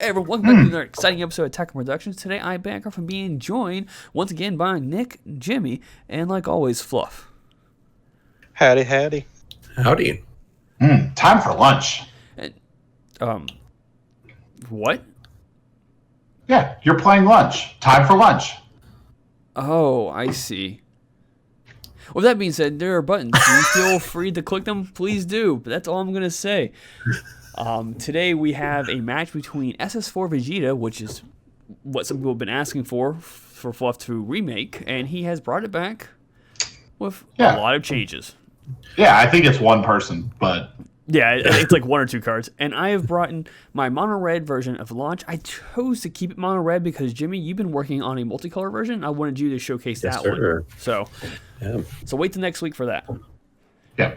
Hey everyone, welcome back to another exciting episode of Tech Productions. Today I am back from being joined once again by Nick, Jimmy, and like always, Fluff. Howdy, howdy. Howdy. Time for lunch. And, what? Yeah, you're playing lunch. Time for lunch. Oh, I see. With that being said, there are buttons. Do you feel free to click them? Please do. But that's all I'm going to say. Today we have a match between SS4 Vegeta, which is what some people have been asking for Fluff to remake, and he has brought it back with a lot of changes. Yeah, I think it's one person, but... Yeah, it's like one or two cards. And I have brought in my mono-red version of Launch. I chose to keep it mono-red because, Jimmy, you've been working on a multicolor version. I wanted you to showcase that one. So wait till next week for that. Yeah.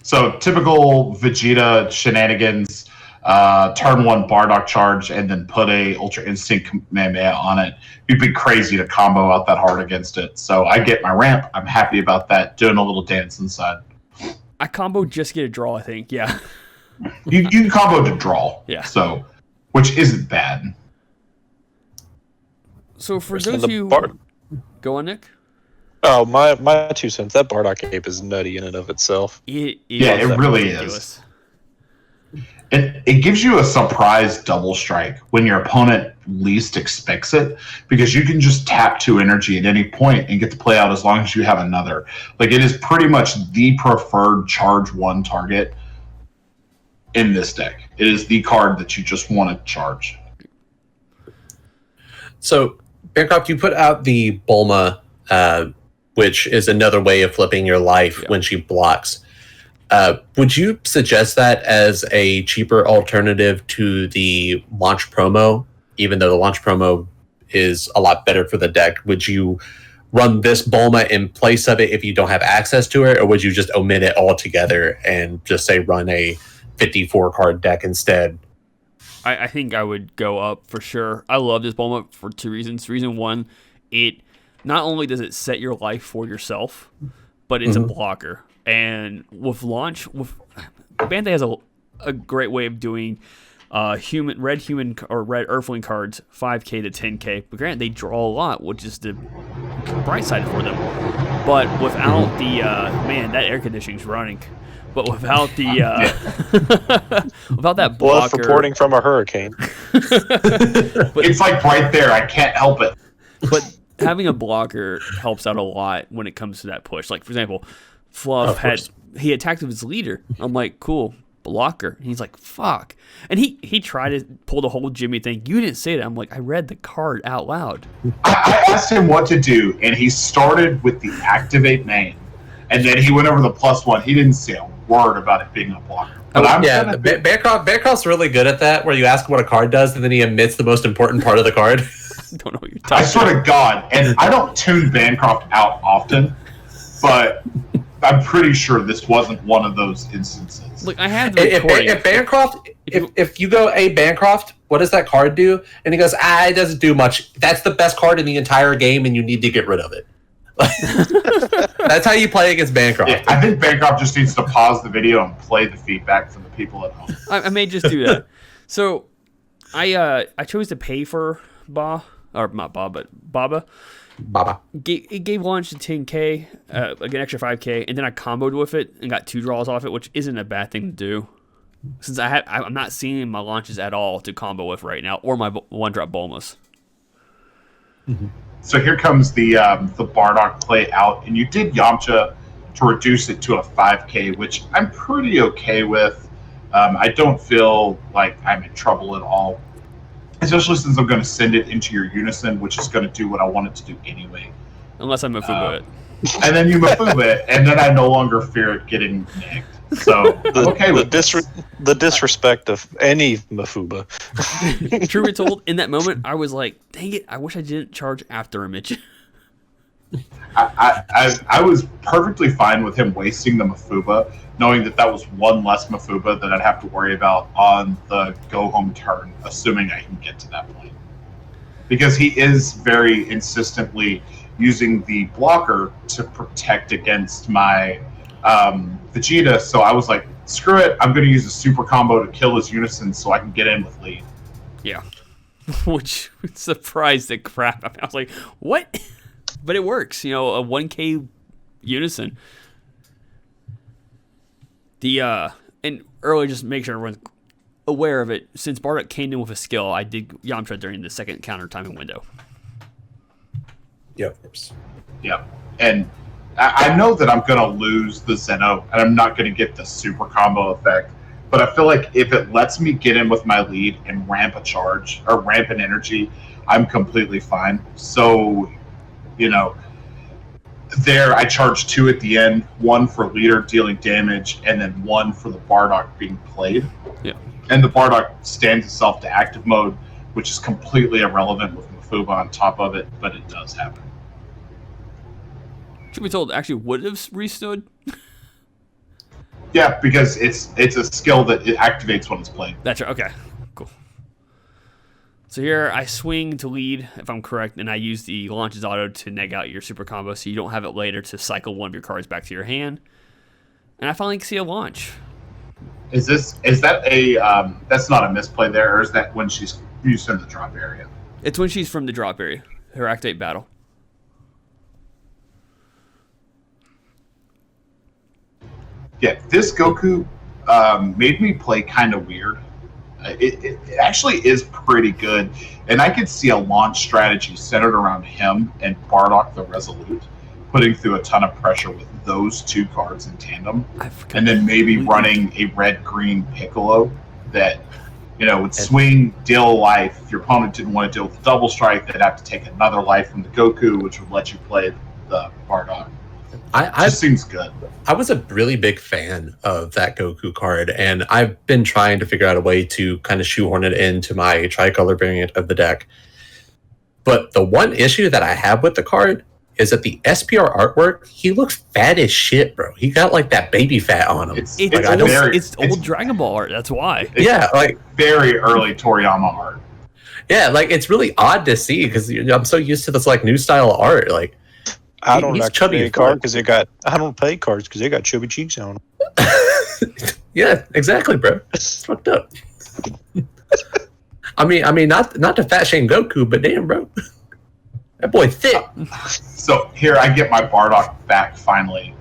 So typical Vegeta shenanigans, turn one Bardock charge and then put a Ultra Instinct Kamehameha on it. You'd be crazy to combo out that hard against it. So I get my ramp. I'm happy about that. Doing a little dance inside. I combo just get a draw, I think. Yeah. You combo to draw. Yeah. So, which isn't bad. So for those of you... Go on, Nick. Oh, my 2 cents. That Bardock ape is nutty in and of itself. It really is. It gives you a surprise double strike when your opponent least expects it, because you can just tap 2 energy at any point and get to play out as long as you have another. Like, it is pretty much the preferred charge 1 target in this deck. It is the card that you just want to charge. So, Bancroft, you put out the Bulma, which is another way of flipping your life when she blocks. Would you suggest that as a cheaper alternative to the launch promo, even though the launch promo is a lot better for the deck? Would you run this Bulma in place of it if you don't have access to it, or would you just omit it altogether and just say run a 54 card deck instead? I think I would go up for sure. I love this Bulma for 2 reasons. Reason 1, it not only does it set your life for yourself, but it's a blocker. And with launch, Bandai has a great way of doing red Earthling cards 5k to 10k. But granted, they draw a lot, which is the bright side for them. But without the that air conditioning's running. But without the without that blocker, Bluff reporting from a hurricane. It's like right there. I can't help it. But having a blocker helps out a lot when it comes to that push. Like, for example, Fluff he attacked with his leader. I'm like, cool, blocker. And he's like, fuck. And he tried to pull the whole Jimmy thing. You didn't say that. I'm like, I read the card out loud. I asked him what to do, and he started with the activate main, and then he went over the +1. He didn't say a word about it being a blocker. But Bancroft's really good at that, where you ask what a card does, and then he omits the most important part of the card. Don't know what you're talking about. I swear to God, and I don't tune Bancroft out often, but I'm pretty sure this wasn't one of those instances. Look, I have the recording. If Bancroft, if you go, hey, Bancroft, what does that card do? And he goes, it doesn't do much. That's the best card in the entire game, and you need to get rid of it. That's how you play against Bancroft. Yeah, I think Bancroft just needs to pause the video and play the feedback from the people at home. I may just do that. So, I chose to pay for Baba. It gave launch to 10k, like an extra 5k, and then I comboed with it and got 2 draws off it, which isn't a bad thing to do. Since I'm not seeing my launches at all to combo with right now, or my 1-drop Bulmas. So here comes the Bardock play out, and you did Yamcha to reduce it to a 5k, which I'm pretty okay with. I don't feel like I'm in trouble at all. Especially since I'm going to send it into your Unison, which is going to do what I want it to do anyway. Unless I Mafuba it. And then you Mafuba it, and then I no longer fear it getting nicked. So I'm okay with the disrespect of any Mafuba. True be told, in that moment, I was like, dang it, I wish I didn't charge after image. I was perfectly fine with him wasting the Mafuba, knowing that was one less Mafuba that I'd have to worry about on the go-home turn, assuming I can get to that point. Because he is very insistently using the blocker to protect against my Vegeta, so I was like, screw it, I'm going to use a super combo to kill his Unison so I can get in with lead. Yeah. which surprised the crap out of me. I was like, what? But it works, a 1K unison. And earlier, just make sure everyone's aware of it. Since Bardock came in with a skill, I did Yamcha during the second counter timing window. Yep. Yeah. And I know that I'm going to lose the Zeno, and I'm not going to get the super combo effect. But I feel like if it lets me get in with my lead and ramp a charge or ramp an energy, I'm completely fine. So, there I charge 2 at the end, 1 for leader dealing damage, and then 1 for the Bardock being played. Yeah. And the Bardock stands itself to active mode, which is completely irrelevant with Mafuba on top of it, but it does happen. Should be told, actually would have restood. Yeah, because it's a skill that it activates when it's played. That's right. Okay, cool. So here I swing to lead, if I'm correct, and I use the launches auto to neg out your super combo, so you don't have it later to cycle one of your cards back to your hand. And I finally see a launch. Is that a that's not a misplay there, or is that when she's used in the drop area? It's when she's from the drop area. Her activate battle. Yeah, this Goku made me play kind of weird. It actually is pretty good, and I could see a launch strategy centered around him and Bardock the Resolute, putting through a ton of pressure with those 2 cards in tandem, and then maybe running a red-green Piccolo that would swing, deal a life. If your opponent didn't want to deal with the double strike, they'd have to take another life from the Goku, which would let you play the Bardock. It seems good. I was a really big fan of that Goku card, and I've been trying to figure out a way to kind of shoehorn it into my tricolor variant of the deck. But the one issue that I have with the card is that the SPR artwork, he looks fat as shit, bro. He got like that baby fat on him. It's old Dragon Ball art, that's why. Yeah, like very early Toriyama art. Yeah, like it's really odd to see because I'm so used to this like new style of art. Like I don't play cards because they got chubby cheeks on them. Yeah, exactly, bro. It's fucked up. I mean, not to fat shame Goku, but damn, bro, that boy thick. So here I get my Bardock back finally,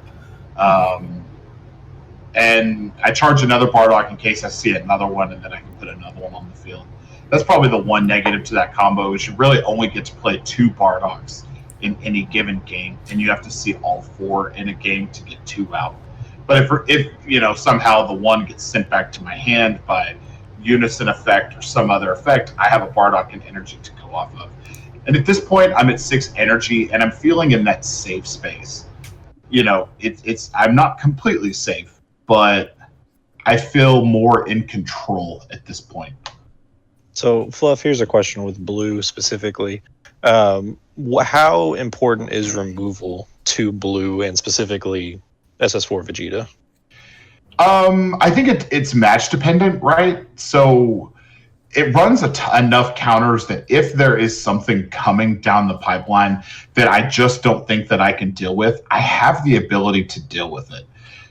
and I charge another Bardock in case I see another one, and then I can put another one on the field. That's probably the one negative to that combo is you really only get to play 2 Bardocks in any given game, and you have to see all 4 in a game to get 2 out. But if somehow the one gets sent back to my hand by unison effect or some other effect, I have a Bardock and energy to go off of. And at this point, I'm at 6 energy, and I'm feeling in that safe space. I'm not completely safe, but I feel more in control at this point. So, Fluff, here's a question with blue specifically. How important is removal to blue and specifically SS4 Vegeta? I think it's match dependent, right? So it runs enough counters that if there is something coming down the pipeline that I just don't think that I can deal with, I have the ability to deal with it.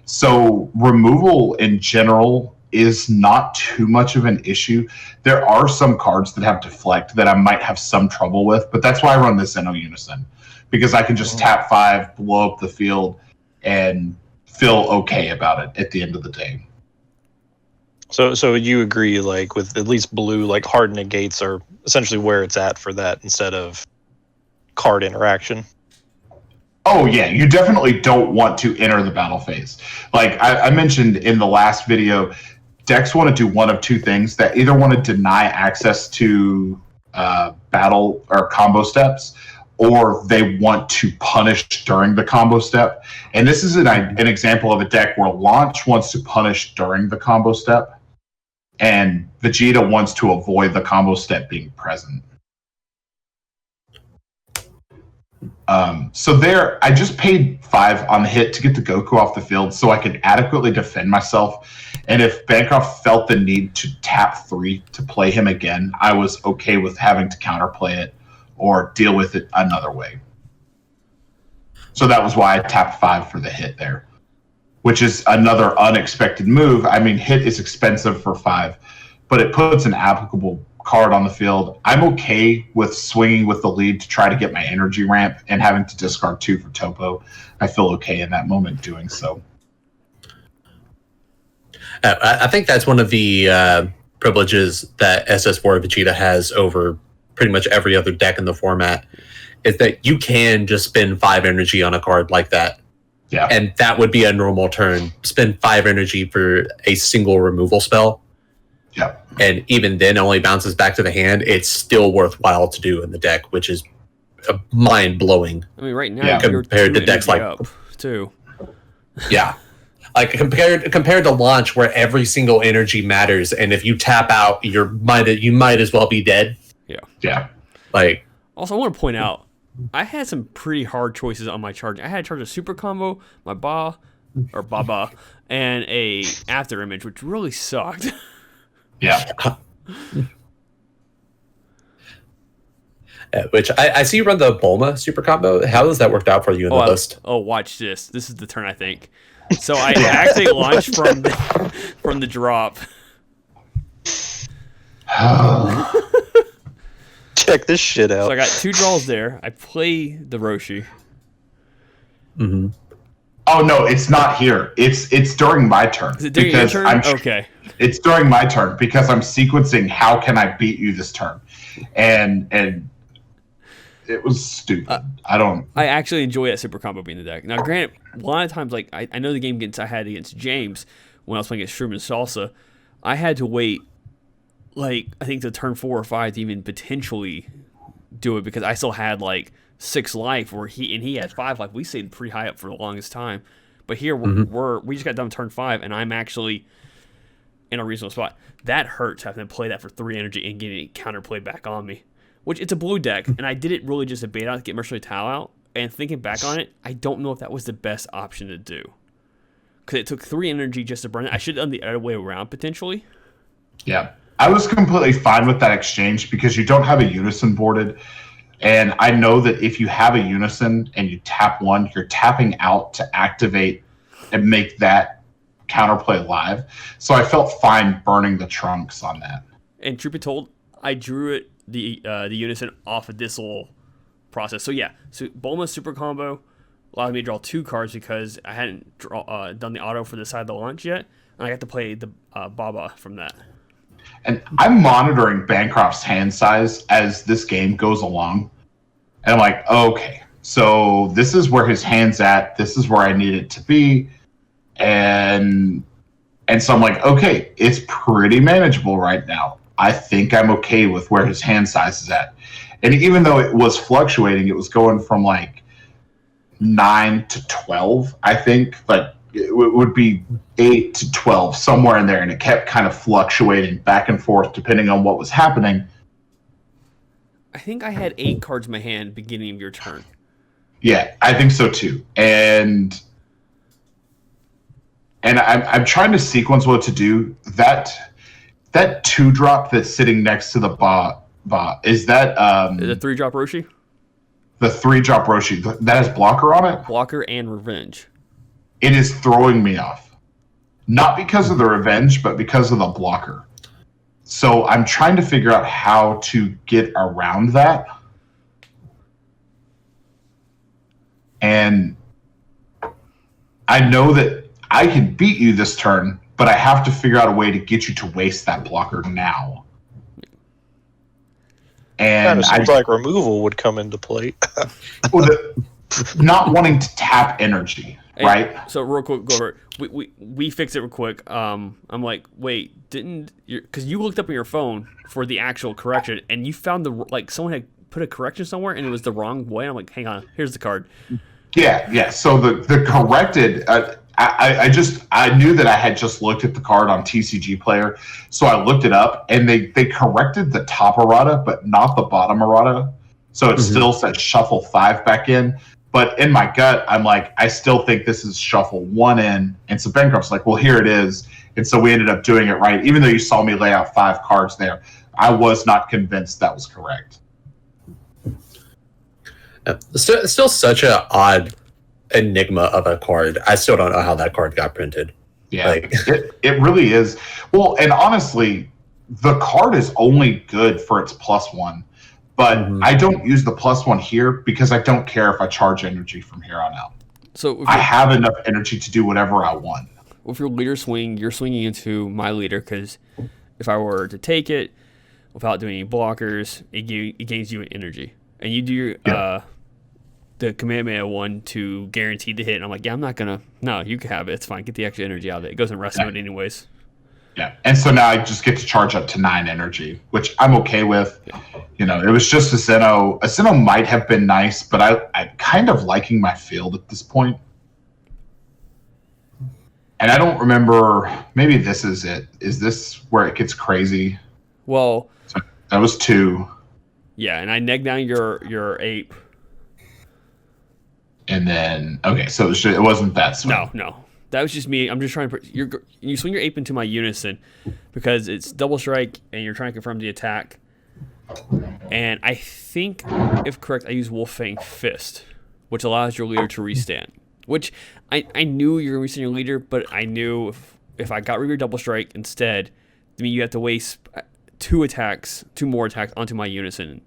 So removal in general is not too much of an issue. There are some cards that have deflect that I might have some trouble with, but that's why I run the Zeno Unison, because I can just tap 5, blow up the field, and feel okay about it at the end of the day. So you agree, like with at least blue, like hard negates are essentially where it's at for that instead of card interaction? Oh yeah, you definitely don't want to enter the battle phase. Like I mentioned in the last video, decks want to do one of 2 things. That either want to deny access to battle or combo steps, or they want to punish during the combo step. And this is an example of a deck where Launch wants to punish during the combo step, and Vegeta wants to avoid the combo step being present. So there, I just paid 5 on the hit to get the Goku off the field so I could adequately defend myself. And if Bancroft felt the need to tap 3 to play him again, I was okay with having to counterplay it or deal with it another way. So that was why I tapped 5 for the hit there, which is another unexpected move. I mean, hit is expensive for 5, but it puts an applicable card on the field, I'm okay with swinging with the lead to try to get my energy ramp and having to discard 2 for Topo. I feel okay in that moment doing so. I think that's one of the privileges that SS4 Vegeta has over pretty much every other deck in the format, is that you can just spend 5 energy on a card like that. Yeah. And that would be a normal turn. Spend 5 energy for a single removal spell. Yeah. And even then, it only bounces back to the hand. It's still worthwhile to do in the deck, which is mind-blowing. I mean, right now, compared to decks like... up, too. Yeah. Like, compared to launch, where every single energy matters, and if you tap out, you might as well be dead. Yeah. Yeah. Like... Also, I want to point out, I had some pretty hard choices on my charge. I had to charge a super combo, my Baba, and a after image, which really sucked. Yeah. Which I see you run the Bulma super combo. How has that worked out for you in the list? Oh, watch this. This is the turn, I think. So I actually launched from the drop. Check this shit out. So I got 2 draws there. I play the Roshi. Mm-hmm. Oh no, it's not here. It's during my turn. Is it during your turn? Okay. It's during my turn because I'm sequencing how can I beat you this turn, and it was stupid. I actually enjoy that super combo being in the deck. Now, granted, a lot of times, like I know the game I had against James when I was playing against Shroom and Salsa, I had to wait, like I think the turn 4 or 5 to even potentially do it because I still had like 6 life, where he had 5 life. We stayed pretty high up for the longest time, but here we just got done turn 5, and I'm actually in a reasonable spot. That hurts having to play that for 3 energy and getting it counterplayed back on me. Which it's a blue deck, and I did it really just to bait out to get Mercenary Tau out. And thinking back on it, I don't know if that was the best option to do, because it took 3 energy just to burn it. I should have done the other way around potentially. Yeah, I was completely fine with that exchange because you don't have a unison boarded. And I know that if you have a unison and you tap 1, you're tapping out to activate and make that counterplay live. So I felt fine burning the trunks on that. And truth be told, I drew it the unison off of this little process. So yeah, so Bulma's super combo allowed me to draw 2 cards because I hadn't done the auto for the side of the launch yet, and I got to play the Baba from that. And I'm monitoring Bancroft's hand size as this game goes along. And I'm like, okay, so this is where his hand's at. This is where I need it to be. And so I'm like, okay, it's pretty manageable right now. I think I'm okay with where his hand size is at. And even though it was fluctuating, it was going from like 9 to 12, I think. Like it would be 8 to 12, somewhere in there. And it kept kind of fluctuating back and forth depending on what was happening. I think I had 8 cards in my hand beginning of your turn. Yeah, I think so too. And I'm trying to sequence what to do. That 2-drop that's sitting next to the Ba, is that is it 3-drop Roshi? The 3-drop Roshi that has blocker on it? Blocker and revenge. It is throwing me off. Not because of the revenge, but because of the blocker. So I'm trying to figure out how to get around that. And I know that I can beat you this turn, but I have to figure out a way to get you to waste that blocker now. And it seems like removal would come into play. Not wanting to tap energy, right? So real quick, go over. We fixed it real quick. I'm like, wait, didn't you? Because you looked up on your phone for the actual correction, and you found someone had put a correction somewhere, and it was the wrong way. I'm like, hang on, here's the card. Yeah. So the corrected. I knew that I had just looked at the card on TCG Player, so I looked it up, and they corrected the top errata, but not the bottom errata. So it still said shuffle 5 back in. But in my gut, I'm like, I still think this is shuffle 1 in. And so Bancroft's like, well, here it is. And so we ended up doing it right. Even though you saw me lay out 5 cards there, I was not convinced that was correct. Still such an odd enigma of a card. I still don't know how that card got printed. Yeah, it really is. Well, and honestly, the card is only good for its +1, but I don't use the +1 here because I don't care if I charge energy from here on out. So I have enough energy to do whatever I want. With your leader swing, you're swinging into my leader because if I were to take it without doing any blockers, it gains you energy. And you do your the Kamehameha one to guarantee the hit. And I'm like, yeah, I'm not going to. No, you can have it. It's fine. Get the extra energy out of it. It goes in rest mode anyways. Yeah. And so now I just get to charge up to 9 energy, which I'm okay with. Yeah. You know, it was just a Sinnoh. A Sinnoh might have been nice, but I'm kind of liking my field at this point. And I don't remember, maybe this is it. Is this where it gets crazy? Well, so that was 2. Yeah, and I negged down your ape. And then, okay, so it wasn't that swing. No. That was just me. I'm just trying to... You swing your ape into my unison because it's double strike and you're trying to confirm the attack. And I think, if correct, I use Wolffang Fist, which allows your leader to restand. Which I knew you were going to restand your leader, but I knew if I got rid of your double strike instead, I mean, you have to waste 2 more attacks onto my unison.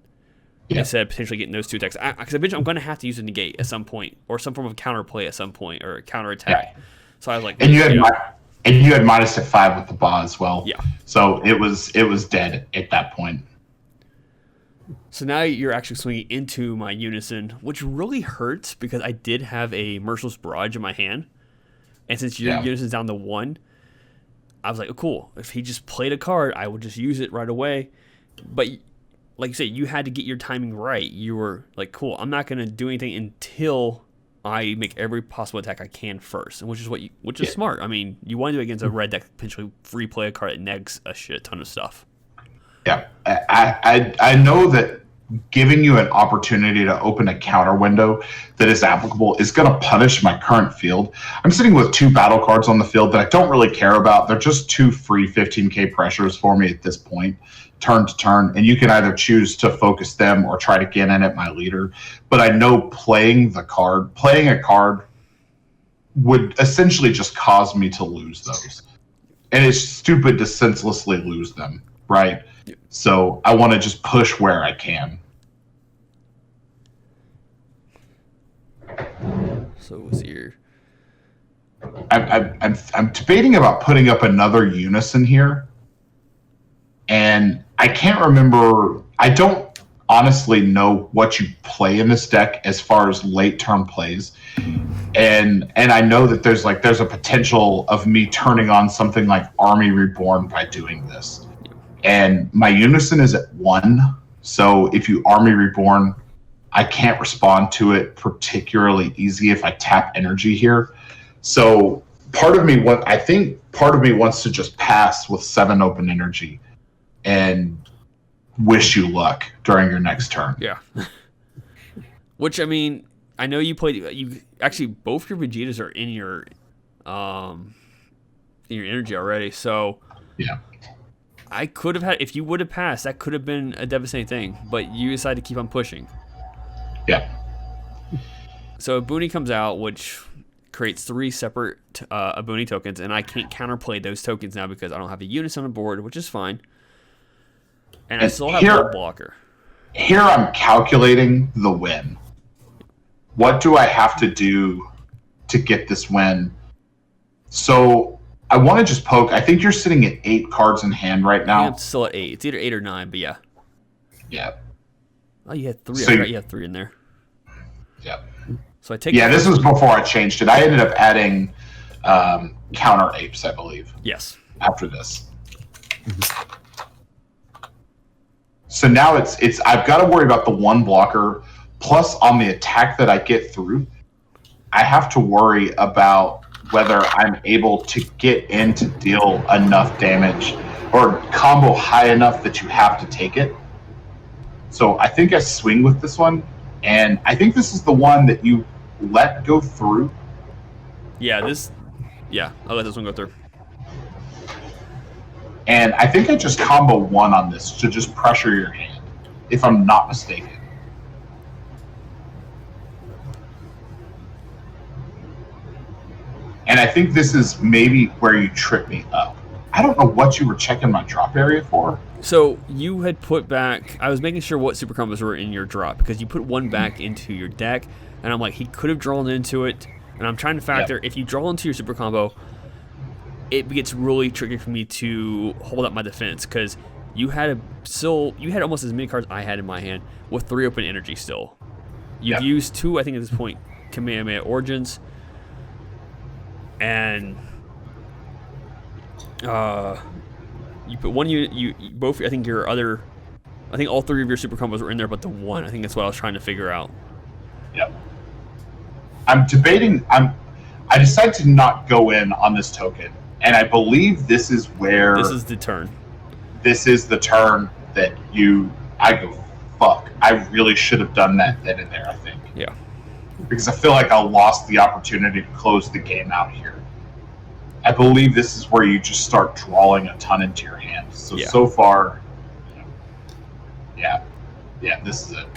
Instead of potentially getting those 2 attacks. Because eventually I'm going to have to use a negate at some point, or some form of counterplay at some point, or a counterattack. Yeah. So I was like, and you had -5 with the Ba as well. Yeah. So it was dead at that point. So now you're actually swinging into my unison, which really hurts because I did have a Merciless Barrage in my hand, and since your unison's down to 1, I was like, oh, cool. If he just played a card, I would just use it right away. But like you said, you had to get your timing right. You were like, cool, I'm not going to do anything until I make every possible attack I can first, and which is smart. I mean, you want to do it against a red that could potentially free play a card that negs a shit ton of stuff. Yeah, I know that giving you an opportunity to open a counter window that is applicable is going to punish my current field. I'm sitting with 2 battle cards on the field that I don't really care about. They're just 2 free 15k pressures for me at this point, turn to turn, and you can either choose to focus them or try to get in at my leader. But I know playing a card would essentially just cause me to lose those. And it's stupid to senselessly lose them, right? Yeah. So I want to just push where I can. So was your... I'm debating about putting up another unison here, and I can't remember. I don't honestly know what you play in this deck as far as late turn plays, and I know that there's a potential of me turning on something like Army Reborn by doing this, and my unison is at 1. So if you Army Reborn, I can't respond to it particularly easy if I tap energy here. So part of me wants to just pass with 7 open energy and wish you luck during your next turn. Yeah. Which, I mean, I know you actually both your Vegetas are in your energy already. So yeah, I could have had, if you would have passed, that could have been a devastating thing. But you decided to keep on pushing. Yeah. So a boony comes out, which creates 3 separate boony tokens, and I can't counterplay those tokens now because I don't have a unison on the board, which is fine. And I still have no blocker. Here I'm calculating the win. What do I have to do to get this win? So I want to just poke. I think you're sitting at 8 cards in hand right now. Yeah, it's still at 8. It's either 8 or 9, but yeah. Yeah. Oh, you had 3. So I forgot you had 3 in there. Yeah. So I take. Yeah, this was before I changed it. I ended up adding counter apes, I believe. Yes. After this. Mm-hmm. So now it's I've got to worry about the 1 blocker, plus on the attack that I get through, I have to worry about whether I'm able to get in to deal enough damage or combo high enough that you have to take it. So I think I swing with this one, and I think this is the one that you let go through. Yeah, I'll let this one go through. And I think I just combo 1 on this to just pressure your hand, if I'm not mistaken. And I think this is maybe where you trip me up. I don't know what you were checking my drop area for. So you had put back. I was making sure what super combos were in your drop because you put one back into your deck, and I'm like, he could have drawn into it, and I'm trying to factor if you draw into your super combo, it gets really tricky for me to hold up my defense because you had almost as many cards I had in my hand with 3 open energy still. You've used 2, I think at this point, Kamehameha Origins, and you put one unit. You both. I think all 3 of your super combos were in there, but the one. I think that's what I was trying to figure out. Yep. I'm debating. I decided to not go in on this token, and I believe this is where. This is the turn. This is the turn that I go, fuck. I really should have done that then and there. I think. Yeah. Because I feel like I lost the opportunity to close the game out here. I believe this is where you just start drawing a ton into your hand. So far, this is it.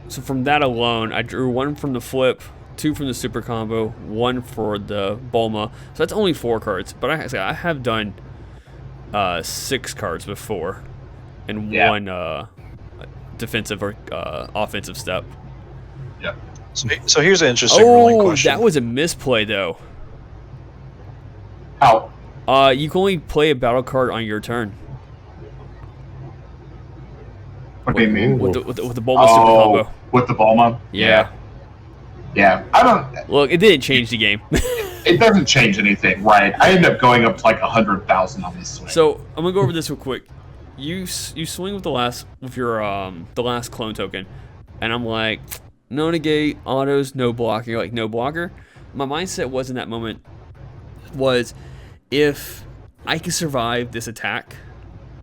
So from that alone, I drew 1 from the flip, 2 from the super combo, 1 for the Bulma. So that's only 4 cards. But I have done 6 cards before, and 1 defensive or offensive step. Yep. So here's an interesting rolling question. That was a misplay, though. How? You can only play a battle card on your turn. What do you mean? With the Bulma super combo. With the Bulma? Yeah. Yeah. I don't... Look, it didn't change the game. It doesn't change anything, right? I end up going up to like 100,000 on this swing. So, I'm going to go over this real quick. You swing with the last clone token, and I'm like, no negate, autos, no blocker. You're like, no blocker? My mindset was in that moment was, if I can survive this attack,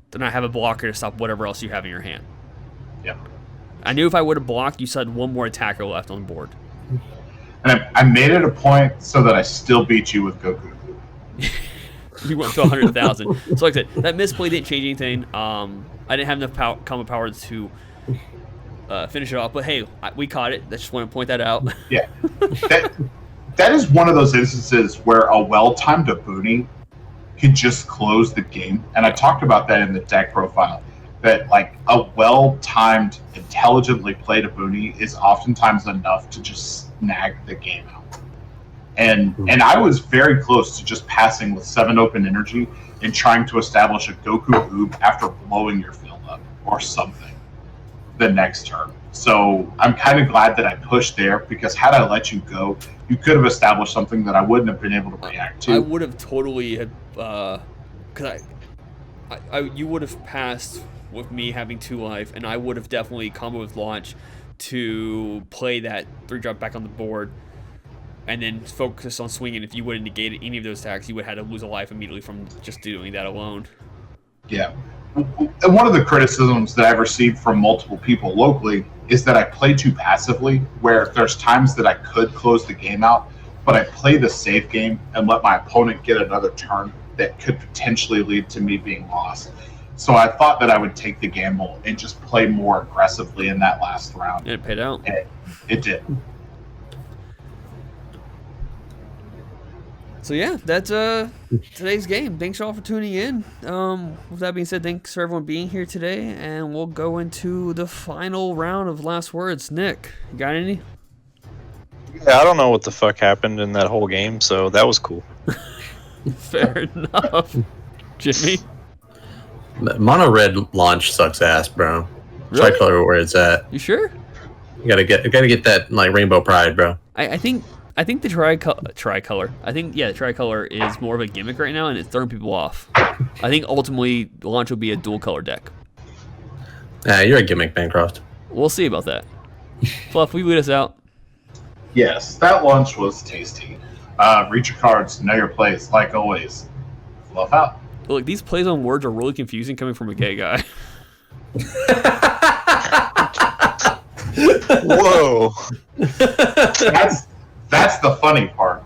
then I have a blocker to stop whatever else you have in your hand. Yep. I knew if I would have blocked, you still had 1 more attacker left on the board. And I made it a point so that I still beat you with Goku. You went to 100,000. So like I said, that misplay didn't change anything. I didn't have enough combo power to finish it off. But hey, we caught it. I just want to point that out. Yeah. That is one of those instances where a well-timed Abuni can just close the game. And I talked about that in the deck profile. That like a well-timed, intelligently played Abuni is oftentimes enough to just snag the game out. And I was very close to just passing with 7 open energy and trying to establish a Goku Oob after blowing your field up or something the next turn. So I'm kind of glad that I pushed there, because had I let you go, you could have established something that I wouldn't have been able to react to. I would have totally had, because you would have passed with me having 2 life, and I would have definitely comboed with launch to play that 3-drop back on the board, and then focus on swinging. If you would have negated any of those attacks, you would have had to lose a life immediately from just doing that alone. Yeah. And one of the criticisms that I've received from multiple people locally is that I play too passively, where there's times that I could close the game out, but I play the safe game and let my opponent get another turn that could potentially lead to me being lost. So I thought that I would take the gamble and just play more aggressively in that last round. And it paid out. And it did. So yeah, that's today's game. Thanks all for tuning in. With that being said, thanks for everyone being here today, and we'll go into the final round of last words. Nick, you got any? Yeah, I don't know what the fuck happened in that whole game, so that was cool. Fair enough. Jimmy? Mono red launch sucks ass, bro. Really? Tricolor where it's at. You sure? You gotta get that like rainbow pride, bro. I think the tricolor. I think the tricolor is more of a gimmick right now, and it's throwing people off. I think ultimately launch will be a dual color deck. Nah, you're a gimmick, Bancroft. We'll see about that. Fluff, will you lead us out? Yes, that lunch was tasty. Read your cards, know your plays, like always. Fluff out. Look, these plays on words are really confusing coming from a gay guy. Whoa. That's the funny part.